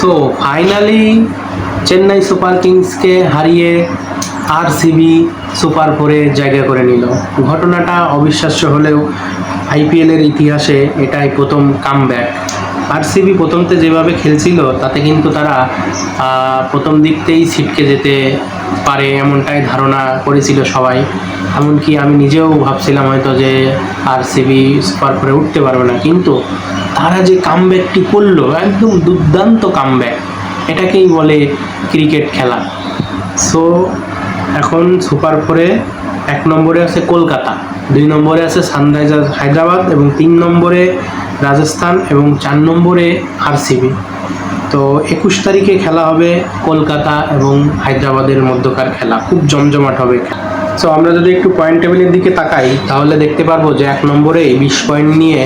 So finally Chennai super কিংসকে হারিয়ে RCB super ফোরে জায়গা করে নিল। ঘটনাটা অবিশ্বাস্য হলেও আইপিএলের ইতিহাসে এটাই প্রথম কামব্যাক। আরসিবি প্রথমতে যেভাবে খেলছিল তাতে কিন্তু তারা প্রথম দিকতেই ছিটকে যেতে পারে এমনটাই ধারণা করেছিল সবাই। এমনকি আমি নিজেও ভাবছিলাম হয়তো যে আরসিবি সুপার ফোরে উঠতে পারবে না, কিন্তু তারা যে কামব্যাকটি করলো একদম দুর্দান্ত কামব্যাক, এটাকেই বলে ক্রিকেট খেলা। সো এখন সুপার ফোরে 1 নম্বরে আছে কলকাতা, 2 নম্বরে আছে সানরাইজার্স হায়দ্রাবাদ এবং 3 নম্বরে রাজস্থান এবং 4 নম্বরে আরসিবি। তো 21 তারিখে খেলা হবে কলকাতা এবং হায়দ্রাবাদের মধ্যকার খেলা, খুব জমজমাট হবে। সো আমরা যদি একটু পয়েন্ট টেবিলের দিকে তাকাই তাহলে দেখতে পারবো যে 1 নম্বরে 20 পয়েন্ট নিয়ে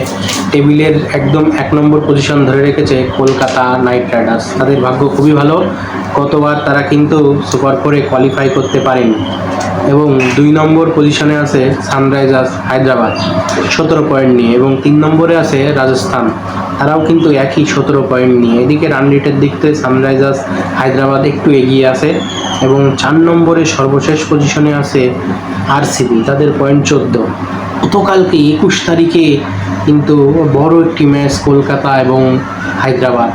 টেবিলের একদম 1 নম্বর পজিশন ধরে রেখেছে কলকাতা নাইট রাইডার্স। তাদের ভাগ্য খুবই ভালো, গতবার তারা কিন্তু সুপার ফোরে কোয়ালিফাই করতে পারেনি। এবং 2 নম্বর পজিশনে আছে সানরাইজার্স হায়দ্রাবাদ 17 পয়েন্ট নিয়ে, এবং 3 নম্বরে আছে রাজস্থান, তারাও কিন্তু একই 17 পয়েন্ট নিয়ে। এদিকে রান রেটের দিক থেকে সানরাইজার্স হায়দ্রাবাদ একটু এগিয়ে আছে, এবং 4 নম্বরে সর্বশেষ পজিশনে আছে আরসিবি, তাদের পয়েন্ট 14। গতকালকে 21 তারিখে কিন্তু বড় একটি ম্যাচ কলকাতা এবং হায়দ্রাবাদ।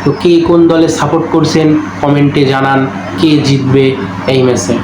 তো কে কোন দলে সাপোর্ট করছেন কমেন্টে জানান, কে জিতবে এই ম্যাচে।